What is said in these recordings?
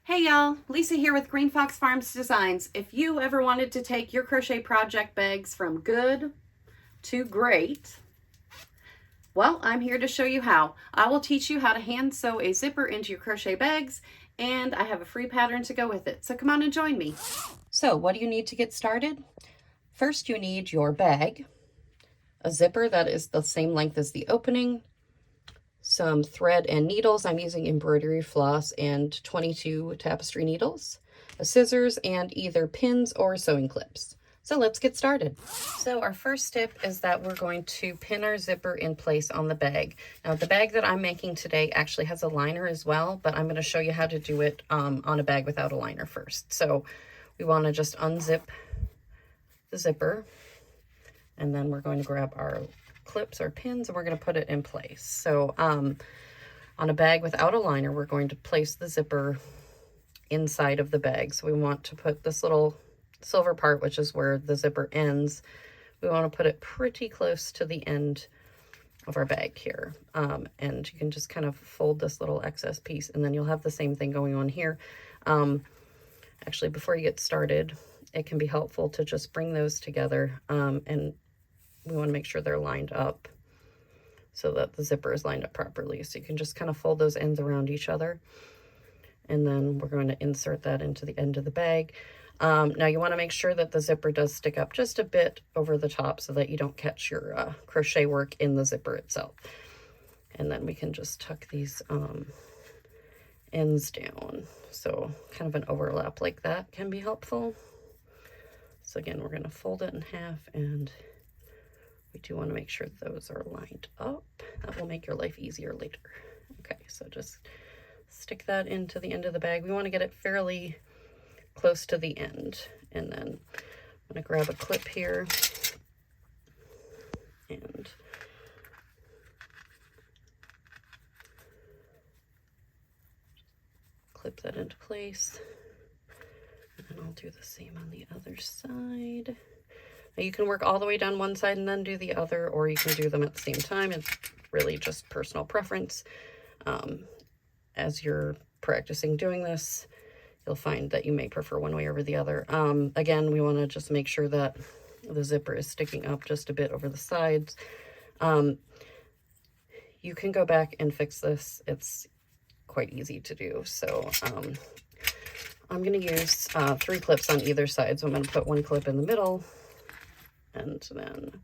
Hey y'all, Lisa here with Green Fox Farms Designs. If you ever wanted to take your crochet project bags from good to great, well, I'm here to show you how. I will teach you how to hand sew a zipper into your crochet bags, and I have a free pattern to go with it. So come on and join me. So what do you need to get started? First, you need your bag, a zipper that is the same length as the opening, some thread and needles. I'm using embroidery floss and 22 tapestry needles, a scissors, and either pins or sewing clips. So let's get started. So our first step is that we're going to pin our zipper in place on the bag. Now the bag that I'm making today actually has a liner as well, but I'm going to show you how to do it on a bag without a liner first. So we want to just unzip the zipper, and then we're going to grab our clips or pins and we're going to put it in place. So on a bag without a liner, we're going to place the zipper inside of the bag. So we want to put this little silver part, which is where the zipper ends, we want to put it pretty close to the end of our bag here. And you can just kind of fold this little excess piece, and then you'll have the same thing going on here. Actually, before you get started, it can be helpful to just bring those together, and we want to make sure they're lined up so that the zipper is lined up properly. So you can just kind of fold those ends around each other, and then we're going to insert that into the end of the bag. Now you want to make sure that the zipper does stick up just a bit over the top so that you don't catch your crochet work in the zipper itself. And then we can just tuck these ends down. So kind of an overlap like that can be helpful. So again, we're going to fold it in half, and we do want to make sure those are lined up. That will make your life easier later. Okay, so just stick that into the end of the bag. We want to get it fairly close to the end. And then I'm going to grab a clip here and clip that into place. And then I'll do the same on the other side. Now you can work all the way down one side and then do the other, or you can do them at the same time. It's really just personal preference. As you're practicing doing this, you'll find that you may prefer one way over the other. Again, we want to just make sure that the zipper is sticking up just a bit over the sides. You can go back and fix this. It's quite easy to do. So I'm going to use 3 clips on either side. So I'm going to put one clip in the middle, and then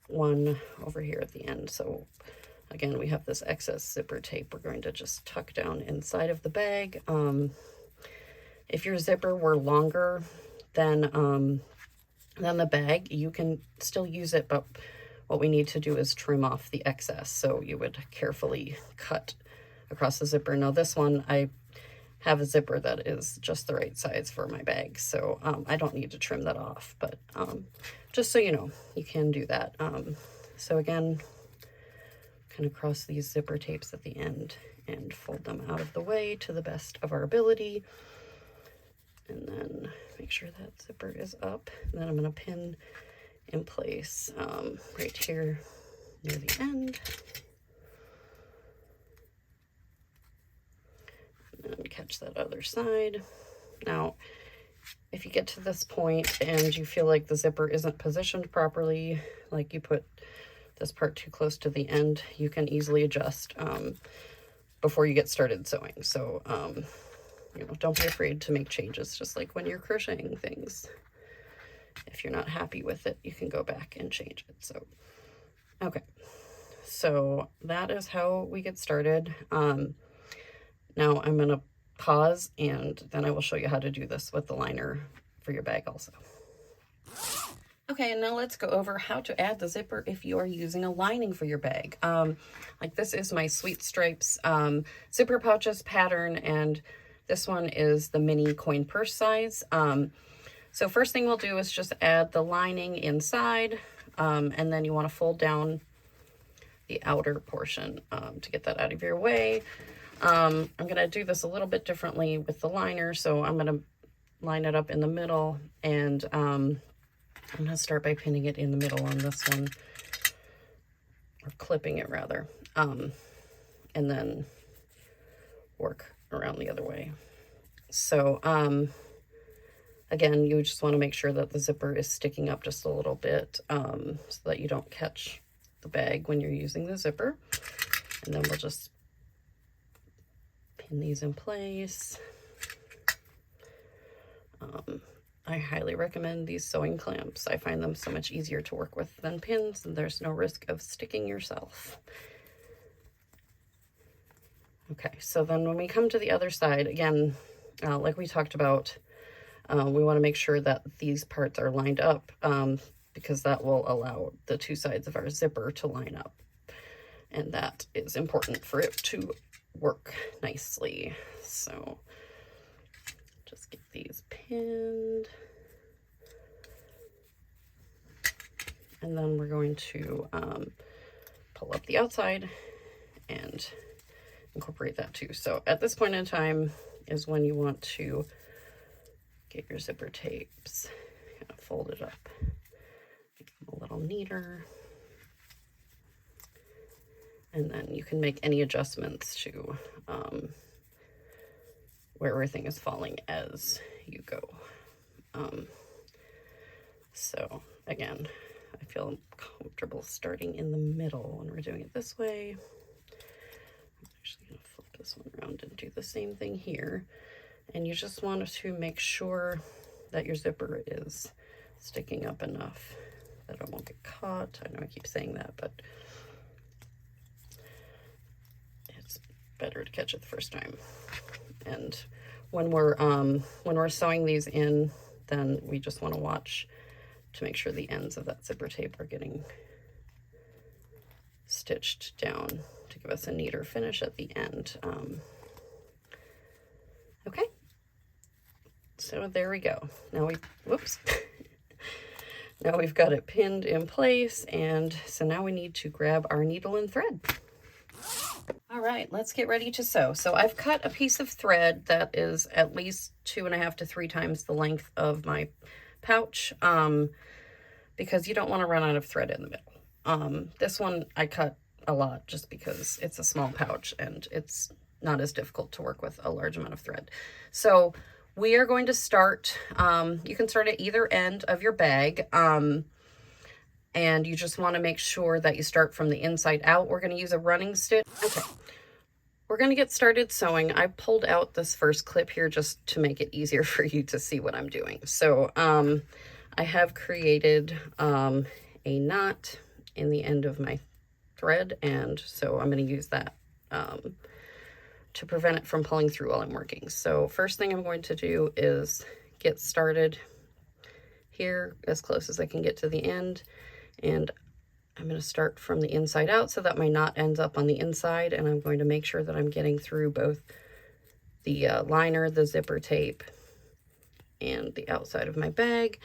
one over here at the end. So again, we have this excess zipper tape we're going to just tuck down inside of the bag. If your zipper were longer than the bag, you can still use it, but what we need to do is trim off the excess. So you would carefully cut across the zipper. Now this one, I have a zipper that is just the right size for my bag, so I don't need to trim that off, but just so you know, you can do that. So again, kind of cross these zipper tapes at the end and fold them out of the way to the best of our ability. And then make sure that zipper is up. And then I'm going to pin in place right here near the end. And then catch that other side. Now, if you get to this point and you feel like the zipper isn't positioned properly, like you put this part too close to the end, you can easily adjust before you get started sewing. So, you know, don't be afraid to make changes, just like when you're crocheting things. If you're not happy with it, you can go back and change it. So, okay. So that is how we get started. Now I'm going to pause, and then I will show you how to do this with the liner for your bag also. Okay, and now let's go over how to add the zipper if you are using a lining for your bag. Like this is my Sweet Stripes zipper pouches pattern, and this one is the mini coin purse size. So first thing we'll do is just add the lining inside, and then you want to fold down the outer portion to get that out of your way. I'm going to do this a little bit differently with the liner, so I'm going to line it up in the middle, and I'm going to start by pinning it in the middle on this one, or clipping it rather, and then work around the other way. So, again, you just want to make sure that the zipper is sticking up just a little bit, so that you don't catch the bag when you're using the zipper. And then we'll just pin these in place. I highly recommend these sewing clamps. I find them so much easier to work with than pins, and there's no risk of sticking yourself. Okay, so then when we come to the other side, again, like we talked about, we want to make sure that these parts are lined up, because that will allow the two sides of our zipper to line up. And that is important for it to work nicely. So just get these pinned. And then we're going to pull up the outside and incorporate that too. So at this point in time is when you want to get your zipper tapes kind of folded up, make them a little neater. And then you can make any adjustments to where everything is falling as you go. So again, I feel comfortable starting in the middle when we're doing it this way. I'm actually going to flip this one around and do the same thing here. And you just want to make sure that your zipper is sticking up enough that it won't get caught. I know I keep saying that, but it's better to catch it the first time. And when we're sewing these in, then we just want to watch to make sure the ends of that zipper tape are getting stitched down to give us a neater finish at the end. Okay, so there we go. Now whoops. Now we've got it pinned in place, and so now we need to grab our needle and thread. All right, let's get ready to sew. So I've cut a piece of thread that is at least 2.5 to 3 times the length of my pouch, because you don't want to run out of thread in the middle. This one I cut a lot just because it's a small pouch and it's not as difficult to work with a large amount of thread. So we are going to start, you can start at either end of your bag, and you just want to make sure that you start from the inside out. We're going to use a running stitch. Okay, we're going to get started sewing. I pulled out this first clip here just to make it easier for you to see what I'm doing. So I have created a knot in the end of my thread, and so I'm going to use that to prevent it from pulling through while I'm working. So first thing I'm going to do is get started here as close as I can get to the end, and I'm going to start from the inside out so that my knot ends up on the inside, and I'm going to make sure that I'm getting through both the liner, the zipper tape, and the outside of my bag.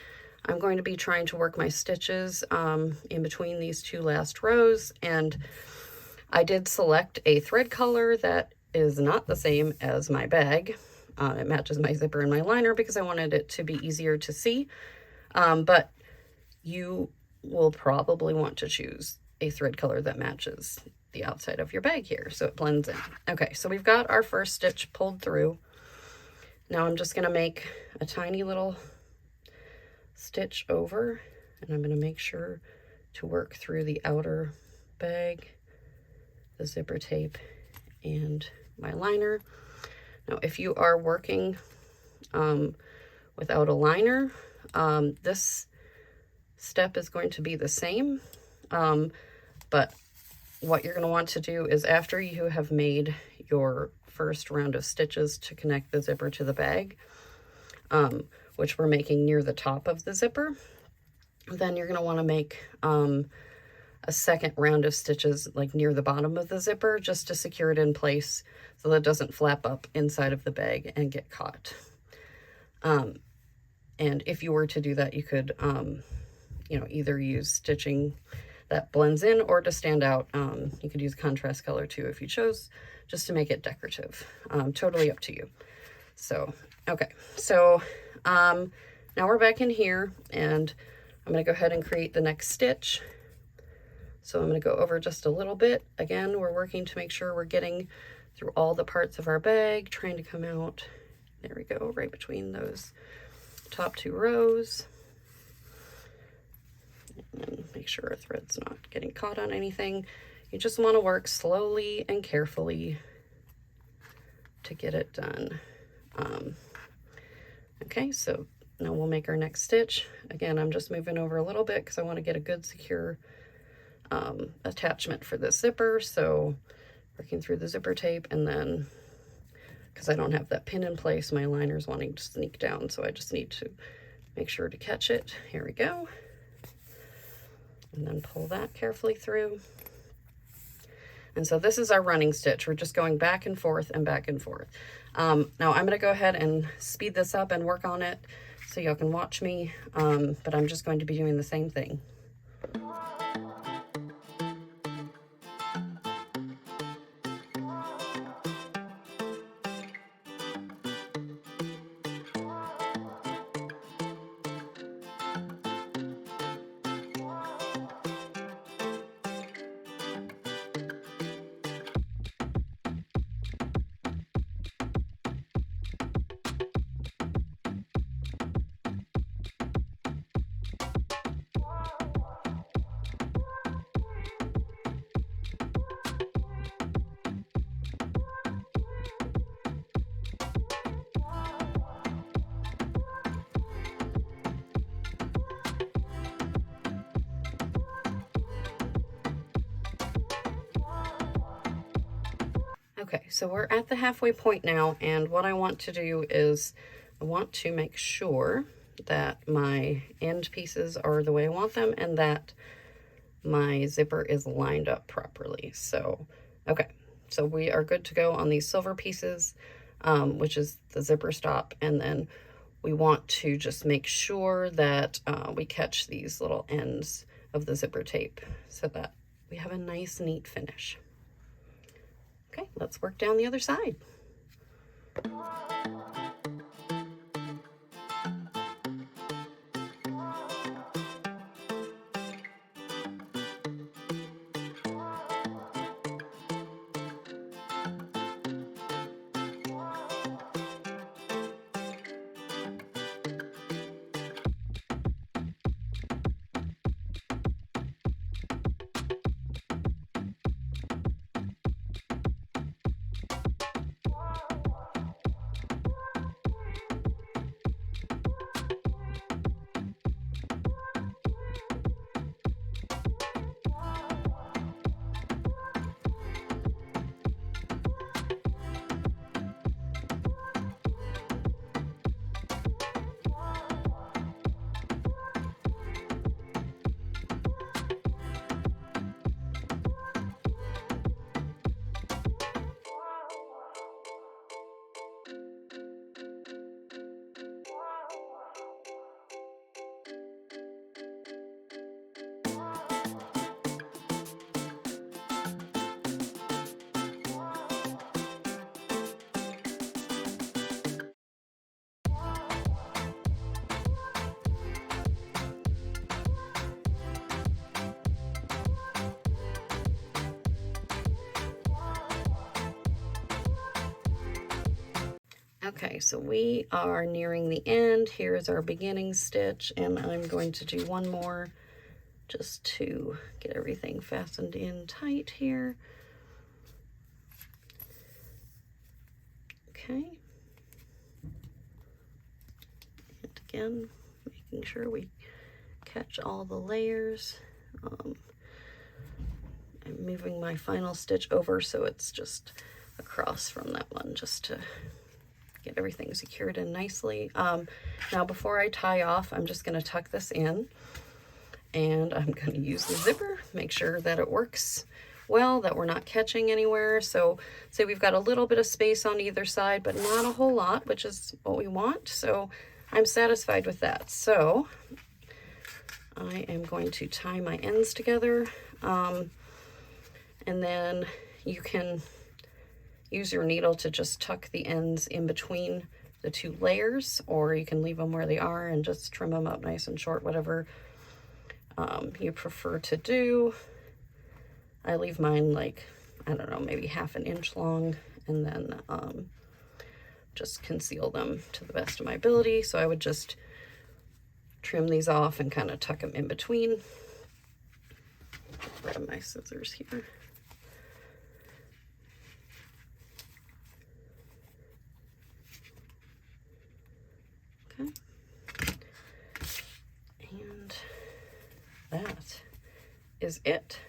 I'm going to be trying to work my stitches in between these two last rows, and I did select a thread color that is not the same as my bag. It matches my zipper and my liner because I wanted it to be easier to see, but you will probably want to choose a thread color that matches the outside of your bag here so it blends in. Okay, so we've got our first stitch pulled through. Now I'm just going to make a tiny little stitch over, and I'm going to make sure to work through the outer bag, the zipper tape, and my liner. Now if you are working without a liner, this step is going to be the same, but what you're going to want to do is after you have made your first round of stitches to connect the zipper to the bag, which we're making near the top of the zipper, then you're going to want to make a second round of stitches like near the bottom of the zipper just to secure it in place so that it doesn't flap up inside of the bag and get caught. And if you were to do that, you could you know, either use stitching that blends in, or to stand out, you could use contrast color too if you chose, just to make it decorative. Totally up to you. So, okay, so now we're back in here, and I'm going to go ahead and create the next stitch. So I'm going to go over just a little bit. Again, we're working to make sure we're getting through all the parts of our bag, trying to come out, there we go, right between those top 2 rows. And make sure our thread's not getting caught on anything. You just want to work slowly and carefully to get it done. Okay, so now we'll make our next stitch. Again, I'm just moving over a little bit because I want to get a good secure attachment for this zipper. So working through the zipper tape, and then because I don't have that pin in place, my liner's wanting to sneak down, so I just need to make sure to catch it. Here we go. And then pull that carefully through. And so this is our running stitch. We're just going back and forth and back and forth. Now I'm going to go ahead and speed this up and work on it so y'all can watch me, but I'm just going to be doing the same thing. Okay, so we're at the halfway point now, and what I want to do is I want to make sure that my end pieces are the way I want them and that my zipper is lined up properly. So, okay, so we are good to go on these silver pieces, which is the zipper stop, and then we want to just make sure that we catch these little ends of the zipper tape so that we have a nice, neat finish. Okay, let's work down the other side. Okay, so we are nearing the end. Here's our beginning stitch, and I'm going to do one more just to get everything fastened in tight here. Okay. And again, making sure we catch all the layers. I'm moving my final stitch over so it's just across from that one, just to get everything secured in nicely. Now before I tie off, I'm just going to tuck this in, and I'm going to use the zipper, make sure that it works well, that we're not catching anywhere. So say we've got a little bit of space on either side, but not a whole lot, which is what we want. So I'm satisfied with that. So I am going to tie my ends together, and then you can use your needle to just tuck the ends in between the two layers, or you can leave them where they are and just trim them up nice and short, whatever you prefer to do. I leave mine like, I don't know, maybe 1/2 inch long, and then just conceal them to the best of my ability. So I would just trim these off and kind of tuck them in between. Grab my scissors here. Okay. And that is it.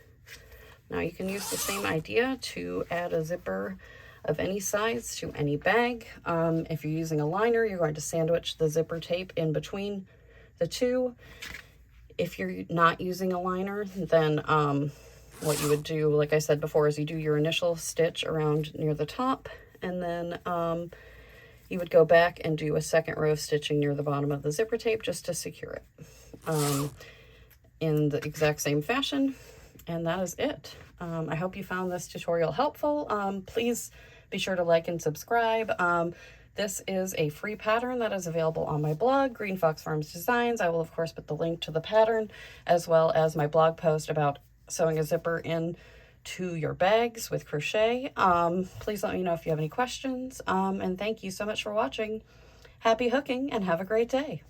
Now you can use the same idea to add a zipper of any size to any bag. If you're using a liner, you're going to sandwich the zipper tape in between the two. If you're not using a liner, then what you would do, like I said before, is you do your initial stitch around near the top, and then you would go back and do a second row of stitching near the bottom of the zipper tape just to secure it in the exact same fashion. And that is it. I hope you found this tutorial helpful. Please be sure to like and subscribe. This is a free pattern that is available on my blog, Green Fox Farms Designs. I will, of course, put the link to the pattern as well as my blog post about sewing a zipper in to your bags with crochet. Please let me know if you have any questions. And thank you so much for watching. Happy hooking and have a great day.